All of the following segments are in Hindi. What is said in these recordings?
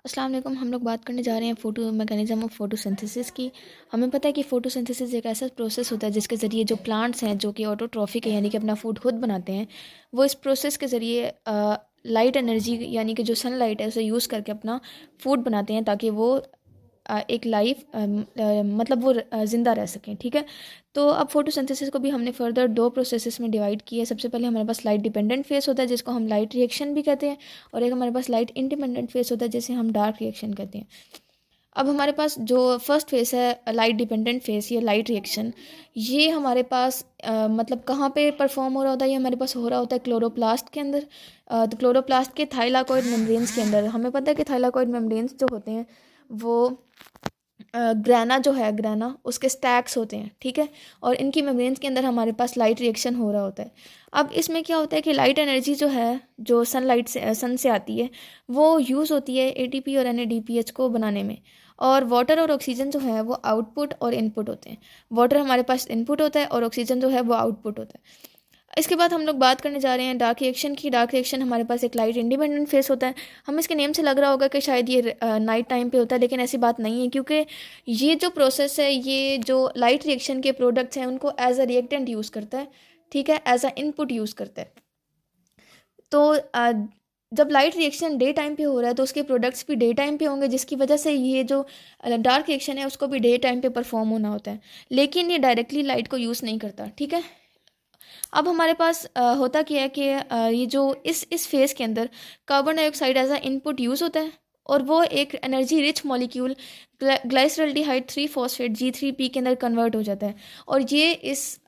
अस्सलाम वालेकुम। हम लोग बात करने जा रहे हैं फ़ोटो मैकेनिज़्म ऑफ फ़ोटोसिंथेसिस की। हमें पता है कि फ़ोटोसिंथेसिस एक ऐसा प्रोसेस होता है जिसके ज़रिए जो प्लांट्स हैं जो कि ऑटोट्रॉफिक है यानी कि अपना फूड खुद बनाते हैं, वो इस प्रोसेस के ज़रिए लाइट एनर्जी यानी कि जो सनलाइट है उसे यूज़ करके अपना फूड बनाते हैं ताकि वो एक लाइफ मतलब वो ज़िंदा रह सकें। ठीक है, तो अब फोटोसिंथेसिस को भी हमने फर्दर दो प्रोसेसेस में डिवाइड किया है। सबसे पहले हमारे पास लाइट डिपेंडेंट फेस होता है जिसको हम लाइट रिएक्शन भी कहते हैं, और एक हमारे पास लाइट इंडिपेंडेंट फेस होता है जिसे हम डार्क रिएक्शन कहते हैं। अब हमारे पास जो फर्स्ट फेस है लाइट डिपेंडेंट फेस, ये लाइट रिएक्शन, ये हमारे पास मतलब कहाँ पे परफॉर्म हो रहा होता है? ये हमारे पास हो रहा होता है क्लोरोप्लास्ट के अंदर। तो क्लोरोप्लास्ट के थाइलाकॉइड मेम्ब्रेन्स के अंदर हमें पता है कि थाइलाकॉइड मेम्ब्रेन्स जो होते हैं वो ग्रेना जो है, ग्रेना उसके स्टैक्स होते हैं। ठीक है, और इनकी मेम्ब्रेन्स के अंदर हमारे पास लाइट रिएक्शन हो रहा होता है। अब इसमें क्या होता है कि लाइट एनर्जी जो है जो सनलाइट से सन से आती है वो यूज़ होती है एटीपी और एनएडीपीएच को बनाने में, और वाटर और ऑक्सीजन जो है वो आउटपुट और इनपुट होते हैं। वाटर हमारे पास इनपुट होता है और ऑक्सीजन जो है वो आउटपुट होता है। इसके बाद हम लोग बात करने जा रहे हैं डार्क रिएक्शन की। डार्क रिएक्शन हमारे पास एक लाइट इंडिपेंडेंट फेस होता है। हमें इसके नेम से लग रहा होगा कि शायद ये नाइट टाइम पे होता है, लेकिन ऐसी बात नहीं है, क्योंकि ये जो प्रोसेस है, ये जो लाइट रिएक्शन के प्रोडक्ट्स हैं उनको एज अ रिएक्टेंट यूज़ करता है। ठीक है, एज अ इनपुट यूज़ करता है। तो जब लाइट रिएक्शन डे टाइम पे हो रहा है तो उसके प्रोडक्ट्स भी डे टाइम पे होंगे, जिसकी वजह से ये जो डार्क रिएक्शन है उसको भी डे टाइम पे परफॉर्म होना होता है, लेकिन ये डायरेक्टली लाइट को यूज़ नहीं करता। ठीक है, अब हमारे पास होता क्या है कि ये जो इस फेज़ के अंदर carbon dioxide as a input use होता है, और वो एक energy rich molecule glyceraldehyde 3 phosphate G3P के अंदर कन्वर्ट हो जाता है। और ये इस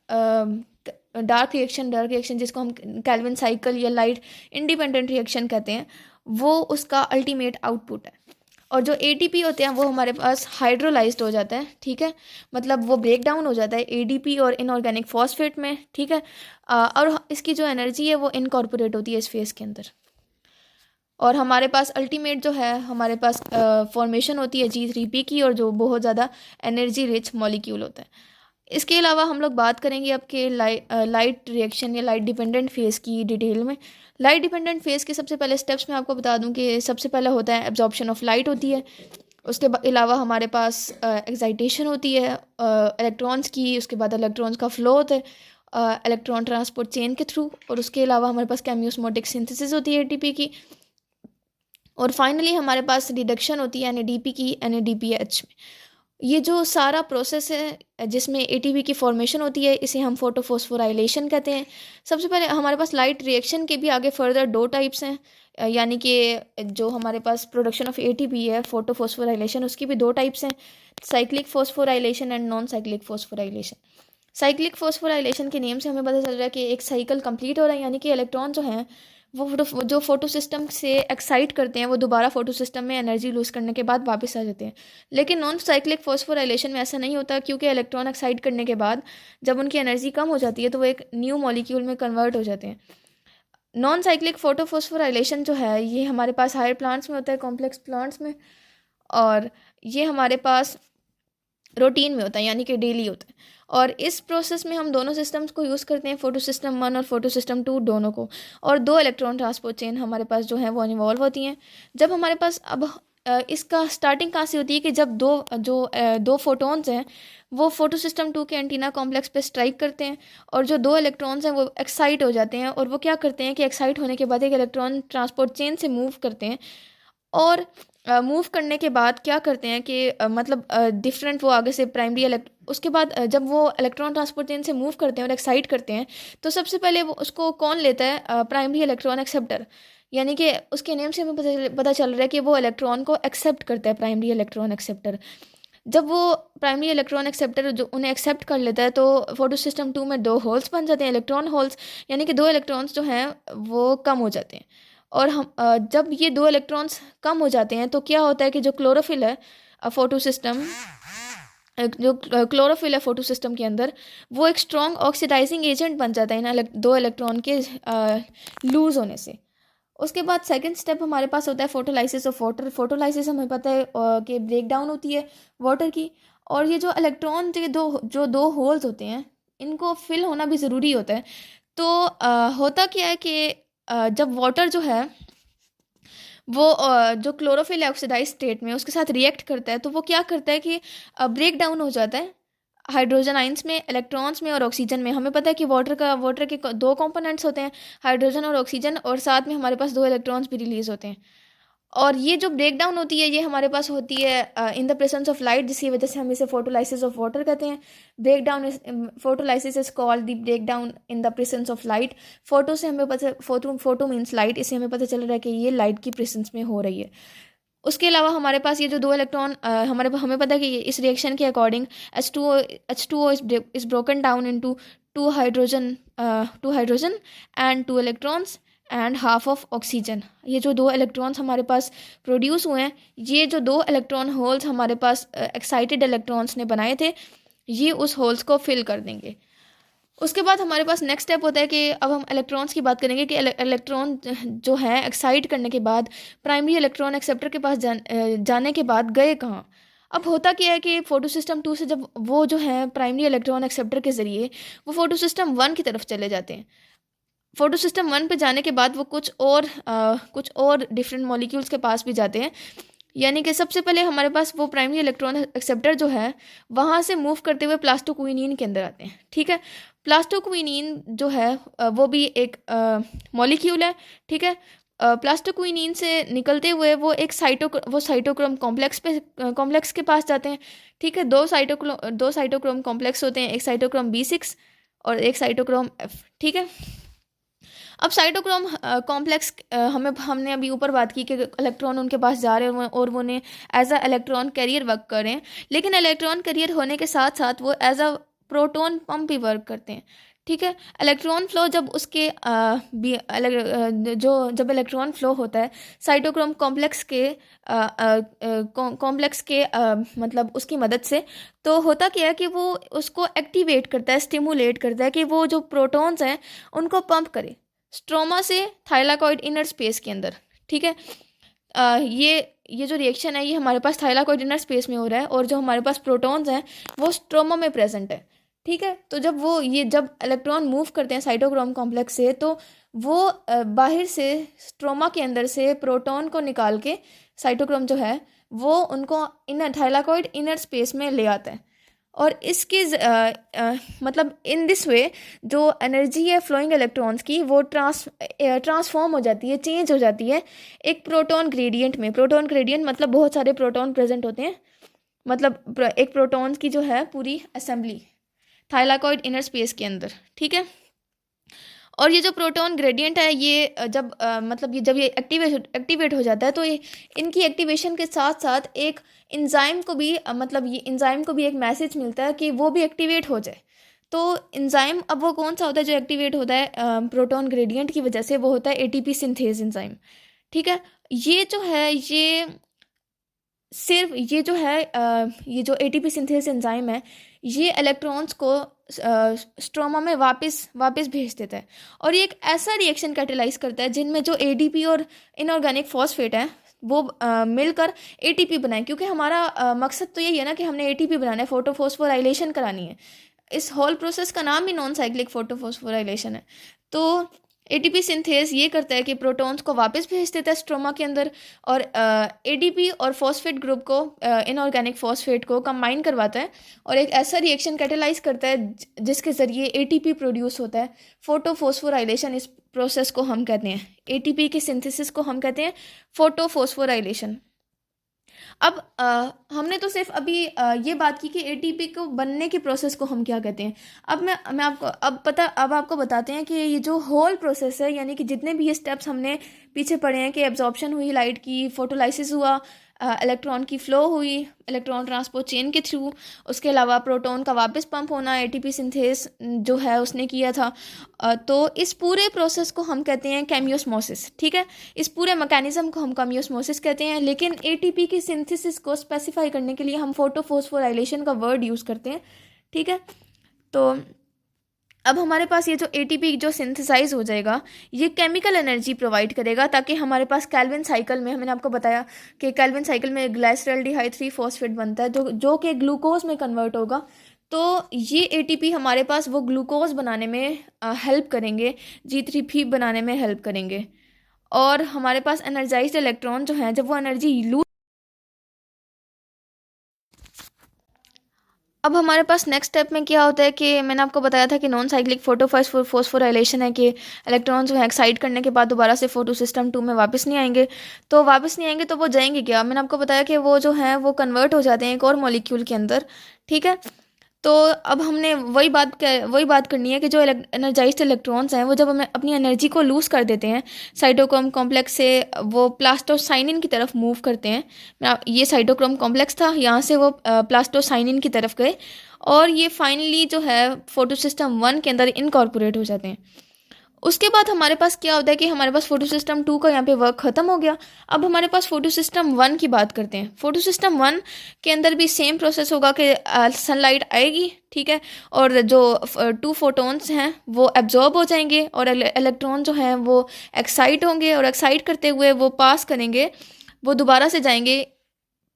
डार्क रिएक्शन जिसको हम कैल्विन साइकिल या लाइट इंडिपेंडेंट रिएक्शन कहते हैं, वो उसका अल्टीमेट आउटपुट है। और जो एटीपी होते हैं वो हमारे पास हाइड्रोलाइज्ड हो जाता है। ठीक है, मतलब वो ब्रेक डाउन हो जाता है एडीपी और इनऑर्गेनिक फॉस्फेट में। ठीक है, और इसकी जो एनर्जी है वो इनकॉर्पोरेट होती है इस फेस के अंदर, और हमारे पास अल्टीमेट जो है हमारे पास फॉर्मेशन होती है G3P की, और जो बहुत ज़्यादा एनर्जी रिच मॉलिक्यूल होता है। इसके अलावा हम लोग बात करेंगे अब के लाइट रिएक्शन या लाइट डिपेंडेंट फेज़ की डिटेल में। लाइट डिपेंडेंट फेज़ के सबसे पहले स्टेप्स में आपको बता दूं कि सबसे पहले होता है एब्जॉर्प्शन ऑफ लाइट होती है। उसके अलावा हमारे पास एक्साइटेशन होती है इलेक्ट्रॉन्स की। उसके बाद इलेक्ट्रॉन्स का फ्लो होता है इलेक्ट्रॉन ट्रांसपोर्ट चेन के थ्रू। और उसके अलावा हमारे पास केमियोस्मोटिक सिंथेसिस होती है एटीपी की। और फाइनली हमारे पास रिडक्शन होती है एनएडीपी की एनएडीपीएच में। ये जो सारा प्रोसेस है जिसमें एटीपी की फॉर्मेशन होती है, इसे हम फोटोफॉस्फोराइलेशन कहते हैं। सबसे पहले हमारे पास लाइट रिएक्शन के भी आगे फर्दर दो टाइप्स हैं, यानी कि जो हमारे पास प्रोडक्शन ऑफ एटीपी है फोटोफॉस्फोराइलेशन, उसकी भी दो टाइप्स हैं, cyclic phosphorylation and non cyclic phosphorylation. Cyclic phosphorylation के नेम से हमें पता चल रहा है कि एक साइकिल कंप्लीट हो रहा है, यानी कि इलेक्ट्रॉन जो हैं वो जो फोटो सिस्टम से एक्साइट करते हैं वो दोबारा फोटो सिस्टम में एनर्जी लूज करने के बाद वापस आ जाते हैं। लेकिन नॉन साइक्लिक फॉस्फोराइलेशन में ऐसा नहीं होता, क्योंकि इलेक्ट्रॉन एक्साइट करने के बाद जब उनकी एनर्जी कम हो जाती है तो वो एक न्यू मॉलिक्यूल में कन्वर्ट हो जाते हैं। नॉन साइक्लिक फोटोफॉस्फोराइलेशन जो है ये हमारे पास हायर प्लांट्स में होता है, कॉम्प्लेक्स प्लांट्स में, और ये हमारे पास रूटीन में होता है, यानी कि डेली होता है। और इस प्रोसेस में हम दोनों सिस्टम्स को यूज़ करते हैं, फोटो सिस्टम 1 और फोटो सिस्टम 2 दोनों को। और दो इलेक्ट्रॉन ट्रांसपोर्ट चेन हमारे पास जो है वो इन्वॉल्व होती हैं। जब हमारे पास अब इसका स्टार्टिंग कहाँ से होती है कि जब दो फोटोन्स हैं वो फोटो सिस्टम 2 के एंटीना कॉम्प्लेक्स पे स्ट्राइक करते हैं, और जो दो इलेक्ट्रॉन्स हैं वो एक्साइट हो जाते हैं, और वो क्या करते हैं कि एक्साइट होने के बाद एक इलेक्ट्रॉन ट्रांसपोर्ट चेन से मूव करते हैं। और मूव करने के बाद क्या करते हैं कि मतलब डिफरेंट वो आगे से प्राइमरी उसके बाद जब वो इलेक्ट्रॉन ट्रांसपोर्ट चेन से मूव करते हैं और एक्साइट करते हैं, तो सबसे पहले वो उसको कौन लेता है? Primary electron acceptor. यानी कि उसके नेम से हमें पता चल रहा है कि वो इलेक्ट्रॉन को एक्सेप्ट करता है, प्राइमरी इलेक्ट्रॉन एक्सेप्टर। जब वो प्राइमरी इलेक्ट्रॉन एक्सेप्टर जो उन्हें एक्सेप्ट कर लेता है तो फोटो सिस्टम 2 में दो होल्स बन जाते हैं, इलेक्ट्रॉन होल्स, यानी कि दो इलेक्ट्रॉन्स जो हैं वो कम हो जाते हैं। और हम जब ये दो इलेक्ट्रॉन्स कम हो जाते हैं तो क्या होता है कि जो क्लोरोफिल है फोटो सिस्टम जो क्लोरोफिल है फोटो सिस्टम के अंदर, वो एक स्ट्रॉन्ग ऑक्सीडाइजिंग एजेंट बन जाता है इन दो इलेक्ट्रॉन के लूज होने से। उसके बाद सेकंड स्टेप हमारे पास होता है फोटोलाइसिस ऑफ वाटर। फोटोलाइसिस हमें पता है कि ब्रेक डाउन होती है वाटर की, और ये जो इलेक्ट्रॉन के दो होल्स होते हैं इनको फिल होना भी ज़रूरी होता है। तो होता क्या है कि जब वाटर जो है वो जो क्लोरोफिल है ऑक्सीडाइज स्टेट में उसके साथ रिएक्ट करता है, तो वो क्या करता है कि ब्रेक डाउन हो जाता है हाइड्रोजन आइंस में, इलेक्ट्रॉन्स में और ऑक्सीजन में। हमें पता है कि वाटर के दो कंपोनेंट्स होते हैं, हाइड्रोजन और ऑक्सीजन, और साथ में हमारे पास दो इलेक्ट्रॉन्स भी रिलीज होते हैं। और ये जो ब्रेक डाउन होती है ये हमारे पास होती है इन द प्रेजेंस ऑफ लाइट, जिसकी वजह से हम इसे फोटोलाइसिस ऑफ वाटर कहते हैं। Break down photolysis is called the break down in the presence of light. Photo से हमें पता, फोटो मीन्स लाइट, इससे हमें पता चल रहा है कि ये लाइट की प्रेजेंस में हो रही है। उसके अलावा हमारे पास ये जो दो इलेक्ट्रॉन हमें पता है कि इस रिएक्शन के according H2O is broken down into two hydrogen and two electrons and half of oxygen. ये जो दो इलेक्ट्रॉन्स हमारे पास प्रोड्यूस हुए हैं, ये जो दो इलेक्ट्रॉन होल्स हमारे पास एक्साइटेड इलेक्ट्रॉन्स ने बनाए थे, ये उस होल्स को फिल कर देंगे। उसके बाद हमारे पास नेक्स्ट स्टेप होता है कि अब हम इलेक्ट्रॉन्स की बात करेंगे कि इलेक्ट्रॉन जो है एक्साइट करने के बाद प्राइमरी इलेक्ट्रॉन एक्सेप्टर के पास जाने के बाद गए कहाँ। अब होता क्या है कि फोटो सिस्टम 2 से जब वो जो है प्राइमरी इलेक्ट्रॉन एक्सेप्टर के ज़रिए वो फोटो सिस्टम 1 की तरफ चले जाते हैं। फोटो सिस्टम 1 पे जाने के बाद वो कुछ और डिफरेंट मॉलिक्यूल्स के पास भी जाते हैं। यानी कि सबसे पहले हमारे पास वो प्राइमरी इलेक्ट्रॉन एक्सेप्टर जो है वहाँ से मूव करते हुए प्लास्टोक्विनीन के अंदर आते हैं। ठीक है, प्लास्टोक्विनीन जो है वो भी एक मॉलिक्यूल है। ठीक है, प्लास्टोक्विनीन से निकलते हुए वो एक साइटोक्रोम कॉम्प्लेक्स के पास जाते हैं। ठीक है, दो साइटोक्रोम कॉम्प्लेक्स होते हैं, एक साइटोक्रोम B6 और एक साइटोक्रोम F। ठीक है, अब साइटोक्रोम कॉम्प्लेक्स हमने अभी ऊपर बात की कि इलेक्ट्रॉन उनके पास जा रहे हैं और वो उन्हें as a electron carrier work कर रहे हैं, लेकिन इलेक्ट्रॉन कैरियर होने के साथ साथ वो एज अ प्रोटॉन पंप भी वर्क करते हैं। ठीक है, इलेक्ट्रॉन फ्लो जब उसके जब इलेक्ट्रॉन फ्लो होता है साइटोक्रोम कॉम्प्लेक्स के मतलब उसकी मदद से, तो होता क्या है कि वो उसको एक्टिवेट करता है, स्टिमुलेट करता है कि वो जो प्रोटॉन्स हैं उनको पंप करे स्ट्रोमा से थाइलाकॉइड इनर स्पेस के अंदर। ठीक है, ये जो रिएक्शन है ये हमारे पास थाइलाकॉइड इनर स्पेस में हो रहा है और जो हमारे पास प्रोटॉन्स हैं वो स्ट्रोमा में प्रेजेंट है। ठीक है, तो जब इलेक्ट्रॉन मूव करते हैं साइटोक्रोम कॉम्प्लेक्स से, तो वो बाहर से स्ट्रोमा के अंदर से प्रोटॉन को निकाल के साइटोक्रोम जो है वो उनको इनर थाइलाकॉइड इनर स्पेस में ले आता है। और इसके मतलब इन दिस वे जो एनर्जी है फ्लोइंग इलेक्ट्रॉन्स की वो ट्रांसफॉर्म हो जाती है, चेंज हो जाती है एक प्रोटॉन ग्रेडियंट में। प्रोटॉन ग्रेडियंट मतलब बहुत सारे प्रोटॉन प्रेजेंट होते हैं, मतलब एक प्रोटॉन्स की जो है पूरी असेंबली थाइलाकॉइड इनर स्पेस के अंदर। ठीक है, और ये जो प्रोटॉन ग्रेडियंट है ये जब ये एक्टिवेट हो जाता है तो ये इनकी एक्टिवेशन के साथ साथ एक इंजाइम को भी एक मैसेज मिलता है कि वो भी एक्टिवेट हो जाए। तो इंजाइम अब वो कौन सा होता है जो एक्टिवेट होता है प्रोटॉन ग्रेडियंट की वजह से, वो होता है एटीपी सिंथेज इंजाइम। ठीक है, ये जो है ये जो एटीपी सिंथेज एंजाइम है ये इलेक्ट्रॉन्स को स्ट्रोमा में वापस भेज देता है और ये एक ऐसा रिएक्शन कैटेलाइज करता है जिनमें जो एडीपी और इनऑर्गेनिक फॉस्फेट है वो मिलकर एटीपी बनाए। क्योंकि हमारा मकसद तो यही है ना कि हमने एटीपी बनाना है, फोटोफॉस्फोराइलेशन करानी है। इस होल प्रोसेस का नाम ही नॉन साइक्लिक फोटोफॉस्फोराइलेशन है। तो एटीपी सिंथेज ये करता है कि प्रोटॉन्स को वापस भेज देता है स्ट्रोमा के अंदर और एडीपी और फॉस्फेट ग्रुप को इनऑर्गेनिक फॉस्फेट को कंबाइन करवाता है और एक ऐसा रिएक्शन कैटेलाइज करता है जिसके ज़रिए एटीपी प्रोड्यूस होता है। फोटोफॉस्फोराइलेशन इस प्रोसेस को हम कहते हैं, एटीपी के सिंथेसिस को हम कहते हैं फोटोफॉस्फोराइलेशन। अब हमने तो सिर्फ अभी ये बात की कि एटीपी को बनने के प्रोसेस को हम क्या कहते हैं। अब मैं आपको अब आपको बताते हैं कि ये जो होल प्रोसेस है, यानी कि जितने भी ये स्टेप्स हमने पीछे पढ़े हैं कि एब्जॉर्प्शन हुई लाइट की, फोटोलाइसिस हुआ, इलेक्ट्रॉन की फ़्लो हुई इलेक्ट्रॉन ट्रांसपोर्ट चेन के थ्रू, उसके अलावा प्रोटॉन का वापस पंप होना एटीपी सिंथेस जो है उसने किया था। तो इस पूरे प्रोसेस को हम कहते हैं केमियोस्मोसिस। ठीक है, इस पूरे मैकेनिज्म को हम केमियोस्मोसिस कहते हैं। लेकिन एटीपी की सिंथेसिस को स्पेसिफाई करने के लिए हम फोटोफॉस्फोराइलेशन का वर्ड यूज़ करते हैं। ठीक है, तो अब हमारे पास ये जो एटीपी जो सिंथेसाइज हो जाएगा ये केमिकल एनर्जी प्रोवाइड करेगा ताकि हमारे पास कैल्विन साइकिल में, मैंने आपको बताया कि कैल्विन साइकिल में ग्लाइसरल्डिहाइड 3 फॉस्फेट बनता है जो कि ग्लूकोज में कन्वर्ट होगा। तो ये एटीपी हमारे पास वो ग्लूकोज बनाने में हेल्प करेंगे, G3P बनाने में हेल्प करेंगे। और हमारे पास एनर्जाइज्ड इलेक्ट्रॉन जो हैं, जब वो एनर्जी लूज, अब हमारे पास नेक्स्ट स्टेप में क्या होता है कि मैंने आपको बताया था कि नॉन साइक्लिक फोटोफॉस्फोराइलेशन है कि इलेक्ट्रॉन जो है एक्साइट करने के बाद दोबारा से फोटो सिस्टम 2 में वापस नहीं आएंगे। तो वापस नहीं आएंगे तो वो जाएंगे क्या, मैंने आपको बताया कि वो जो है वो कन्वर्ट हो जाते हैं एक और मॉलिक्यूल के अंदर, ठीक है। तो अब हमने वही बात करनी है कि जो एनर्जाइज्ड इलेक्ट्रॉन्स हैं वो जब हमें अपनी एनर्जी को लूज़ कर देते हैं साइटोक्रोम कॉम्प्लेक्स से, वो प्लास्टोसाइनिन की तरफ मूव करते हैं। ये साइटोक्रोम कॉम्प्लेक्स था, यहाँ से वो प्लास्टोसाइनिन की तरफ गए और ये फाइनली जो है फोटोसिस्टम 1 के अंदर इनकॉर्पोरेट हो जाते हैं। उसके बाद हमारे पास क्या होता है कि हमारे पास फोटो सिस्टम 2 का यहाँ पे वर्क ख़त्म हो गया। अब हमारे पास फोटो सिस्टम 1 की बात करते हैं। फोटो सिस्टम 1 के अंदर भी सेम प्रोसेस होगा कि सनलाइट आएगी, ठीक है, और जो 2 फोटोन्स हैं वो एब्जॉर्ब हो जाएंगे और इलेक्ट्रॉन जो हैं वो एक्साइट होंगे और एक्साइट करते हुए वो पास करेंगे, वो दोबारा से जाएंगे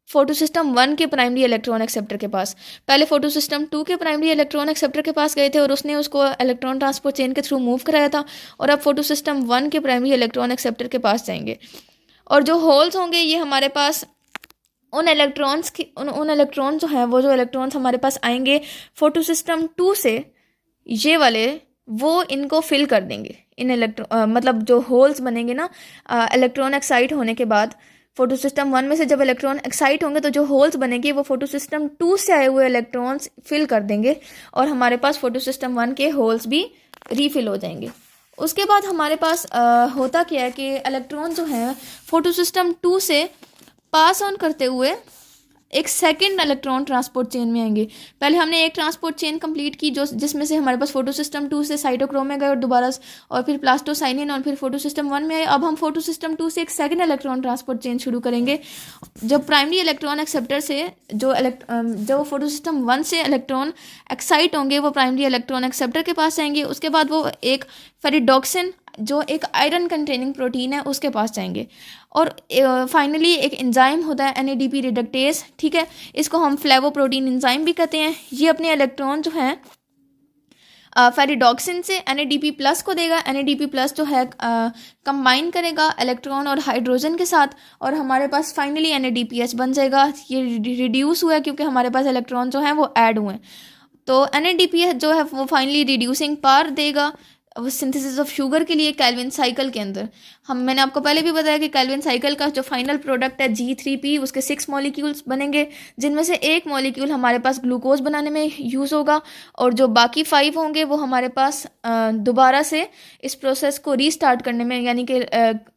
फोटो सिस्टम 1 के प्राइमरी इलेक्ट्रॉन एक्सेप्टर के पास। पहले फोटो सिस्टम 2 के प्राइमरी इलेक्ट्रॉन एक्सेप्टर के पास गए थे और उसने उसको इलेक्ट्रॉन ट्रांसपोर्ट चेन के थ्रू मूव कराया था, और अब फोटो सिस्टम 1 के प्राइमरी इलेक्ट्रॉन एक्सेप्टर के पास जाएंगे। और जो होल्स होंगे ये हमारे पास उन इलेक्ट्रॉन्स की उन इलेक्ट्रॉन जो हैं वो जो इलेक्ट्रॉन्स हमारे पास आएंगे फोटो सिस्टम 2 से, ये वाले वो इनको फिल कर देंगे। इन मतलब जो होल्स बनेंगे ना इलेक्ट्रॉन एक्साइट होने के बाद, फोटो सिस्टम 1 में से जब इलेक्ट्रॉन एक्साइट होंगे तो जो होल्स बनेंगे वो फोटो सिस्टम 2 से आए हुए इलेक्ट्रॉन्स फिल कर देंगे और हमारे पास फोटो सिस्टम 1 के होल्स भी रीफिल हो जाएंगे। उसके बाद हमारे पास होता क्या है कि इलेक्ट्रॉन जो हैं फोटो सिस्टम 2 से पास ऑन करते हुए एक सेकंड इलेक्ट्रॉन ट्रांसपोर्ट चेन में आएंगे। पहले हमने एक ट्रांसपोर्ट चेन कंप्लीट की जो जिसमें से हमारे पास फोटो सिस्टम 2 से साइटोक्रोम में गए और दोबारा और फिर प्लास्टोसाइनिन और फिर फोटो सिस्टम 1 में आए। अब हम फोटो सिस्टम 2 से एक सेकंड इलेक्ट्रॉन ट्रांसपोर्ट चेन शुरू करेंगे। जब प्राइमरी इलेक्ट्रॉन एक्सेप्टर से जो फोटो सिस्टम 1 से इलेक्ट्रॉन एक्साइट होंगे वो प्राइमरी इलेक्ट्रॉन एक्सेप्टर के पास आएंगे। उसके बाद वो एक फेरिडोक्सिन जो एक आयरन कंटेनिंग प्रोटीन है उसके पास जाएंगे और फाइनली एक एंजाइम होता है NADP रिडक्टेज, ठीक है, इसको हम फ्लेवोप्रोटीन एंजाइम भी कहते हैं। ये अपने इलेक्ट्रॉन जो हैं फेरिडोक्सिन से NADP प्लस को देगा। NADP प्लस जो है कंबाइन करेगा इलेक्ट्रॉन और हाइड्रोजन के साथ और हमारे पास फाइनली NADPH बन जाएगा। ये रिड्यूस हुआ है क्योंकि हमारे पास इलेक्ट्रॉन जो हैं वो ऐड हुए हैं। तो NADPH जो है वो फाइनली रिड्यूसिंग पावर देगा सिंथेसिस ऑफ शुगर के लिए कैल्विन साइकिल के अंदर। मैंने आपको पहले भी बताया कि कैल्विन साइकिल का जो फाइनल प्रोडक्ट है G3P, उसके 6 मॉलिक्यूल्स बनेंगे जिनमें से एक मॉलिक्यूल हमारे पास ग्लूकोज बनाने में यूज़ होगा और जो बाकी 5 होंगे वो हमारे पास दोबारा से इस प्रोसेस को रीस्टार्ट करने में, यानी कि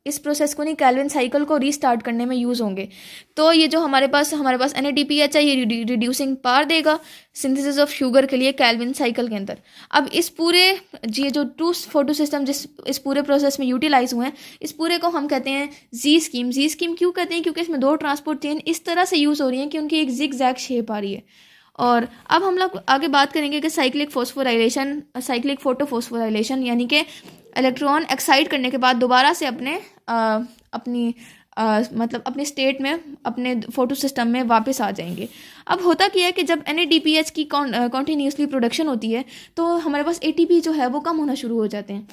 इस प्रोसेस को नहीं कैल्विन साइकिल को रीस्टार्ट करने में यूज़ होंगे। तो ये जो हमारे पास NADPH है ये रिड्यूसिंग पावर देगा सिंथेसिस ऑफ शुगर के लिए कैल्विन साइकिल के अंदर। अब इस पूरे ये जो 2 फोटो सिस्टम इस पूरे प्रोसेस में यूटिलाइज हुए हैं, इस पूरे को हम कहते हैं जी स्कीम क्यों कहते हैं? क्योंकि इसमें 2 ट्रांसपोर्ट चेन इस तरह से यूज़ हो रही हैं कि उनकी एक जिग जैग शेप आ रही है। और अब हम लोग आगे बात करेंगे कि साइक्लिक फोटोफॉस्फोराइलेशन यानी कि इलेक्ट्रॉन एक्साइट करने के बाद दोबारा से मतलब अपने स्टेट में अपने फोटो सिस्टम में वापस आ जाएंगे। अब होता क्या है कि जब NADPH की कॉन्टीन्यूसली प्रोडक्शन होती है तो हमारे पास ATP जो है वो कम होना शुरू हो जाते हैं।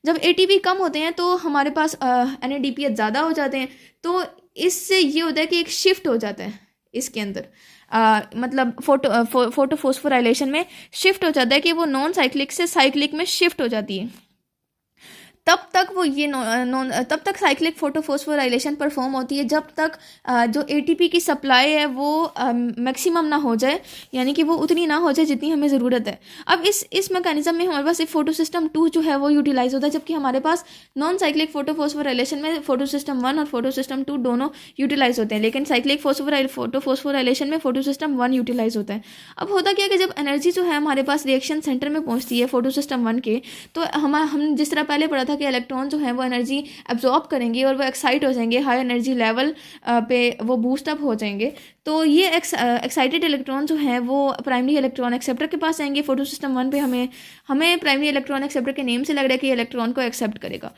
जब ATP कम होते हैं तो हमारे पास NADPH ज़्यादा हो जाते हैं। तो इससे ये होता है कि एक शिफ्ट हो जाता है इसके अंदर, मतलब फोटोफॉस्फोराइलेशन में शिफ्ट हो जाता है कि वो नॉन साइक्लिक से साइक्लिक में शिफ्ट हो जाती है। तब तक साइक्लिक फोटोफॉस्फोराइलेशन परफॉर्म होती है जब तक जो ATP की सप्लाई है वो मैक्सिमम ना हो जाए, यानी कि वो उतनी ना हो जाए जितनी हमें ज़रूरत है। अब इस मैकेनिज्म में हमारे पास एक फोटो सिस्टम 2 जो है वो यूटिलाइज होता है, जबकि हमारे पास नॉन साइक्लिक फोटोफॉस्फोराइलेशन में फोटो सिस्टम 1 और फोटो सिस्टम 2 दोनों यूटिलाइज होते हैं, लेकिन साइक्लिक फोटोफॉस्फोराइलेशन में फोटो सिस्टम 1 यूटिलाइज होता है। अब होता क्या है कि जब एनर्जी जो है हमारे पास रिएक्शन सेंटर में पहुँचती है फोटो सिस्टम 1 के, तो हम जिस तरह पहले पढ़ा था कि इलेक्ट्रॉन जो है वो एनर्जी एब्जॉर्ब करेंगे और वो एक्साइट हो जाएंगे, हाई एनर्जी लेवल पे वो बूस्ट अप हो जाएंगे। तो ये एक्साइटेड इलेक्ट्रॉन जो है वो प्राइमरी इलेक्ट्रॉन एक्सेप्टर के पास आएंगे। फोटो सिस्टम 1 पे हमें प्राइमरी इलेक्ट्रॉन एक्सेप्टर के नेम से लग रहा है कि इलेक्ट्रॉन को एक्सेप्ट करेगा।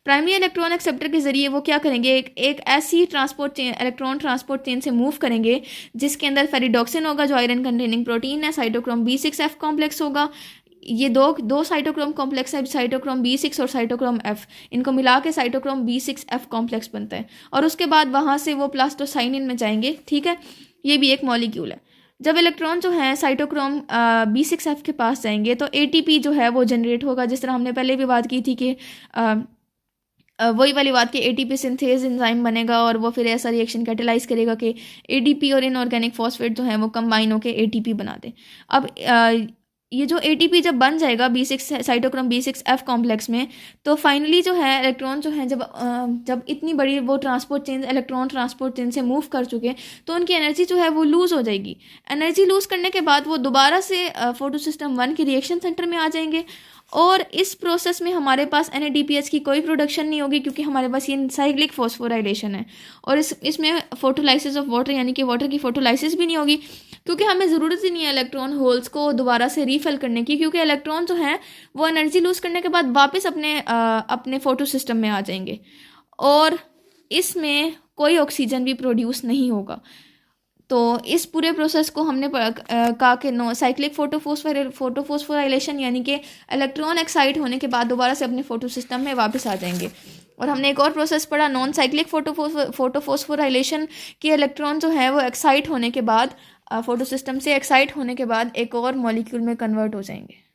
प्राइमरी इलेक्ट्रॉन एक्सेप्टर के जरिए वो क्या करेंगे, एक ऐसी इलेक्ट्रॉन ट्रांसपोर्ट चेन से मूव करेंगे जिसके अंदर फेरिडोक्सिन होगा जो आयरन कंटेनिंग प्रोटीन है, साइटोक्रोम B6F कॉम्प्लेक्स होगा, ये दो दो साइटोक्रोम कॉम्प्लेक्स है, साइटोक्रोम B6 और साइटोक्रोम F, इनको मिला के साइटोक्रोम B6F कॉम्प्लेक्स बनता है। और उसके बाद वहाँ से वो प्लास्टोसाइनिन में जाएंगे, ठीक है। ये भी एक मॉलिक्यूल है। जब इलेक्ट्रॉन जो है साइटोक्रोम B6F के पास जाएंगे तो ATP जो है वो जनरेट होगा, जिस तरह हमने पहले भी बात की थी कि वही वाली बात कि ATP सिंथेज एंजाइम बनेगा और वो फिर ऐसा रिएक्शन कैटेलाइज करेगा कि ADP और इनऑर्गेनिक फॉस्फेट जो है वो कंबाइन होकर ATP बना दे। अब ये जो ATP जब बन जाएगा B6 साइटोक्रोम B6F कॉम्प्लेक्स में, तो फाइनली जो है इलेक्ट्रॉन जो है जब इतनी बड़ी वो transport chain, electron transport chain से मूव कर चुके हैं तो उनकी एनर्जी जो है वो लूज़ हो जाएगी। एनर्जी लूज़ करने के बाद वो दोबारा से फोटोसिस्टम 1 के रिएक्शन सेंटर में आ जाएंगे और इस प्रोसेस में हमारे पास NADPH की कोई प्रोडक्शन नहीं होगी, क्योंकि हमारे पास ये साइक्लिक फॉस्फोराइलेशन है। और इसमें फोटोलाइसिस ऑफ वाटर यानी कि वाटर की फोटोलाइसिस भी नहीं होगी, क्योंकि हमें ज़रूरत ही नहीं है इलेक्ट्रॉन होल्स को दोबारा से रीफिल करने की, क्योंकि इलेक्ट्रॉन जो है वो एनर्जी लूज़ करने के बाद वापस अपने फोटो सिस्टम में आ जाएंगे और इसमें कोई ऑक्सीजन भी प्रोड्यूस नहीं होगा। तो इस पूरे प्रोसेस को हमने कहा कि नो साइक्लिक फोटोफोस्फोराइलेशन यानी कि इलेक्ट्रॉन एक्साइट होने के बाद दोबारा से अपने फोटो सिस्टम में वापस आ जाएंगे। और हमने एक और प्रोसेस पढ़ा नॉन साइक्लिक फोटोफोस्फोराइलेशन कि इलेक्ट्रॉन जो है वो एक्साइट होने के बाद फोटो सिस्टम से एक्साइट होने के बाद एक और मॉलिक्यूल में कन्वर्ट हो जाएंगे।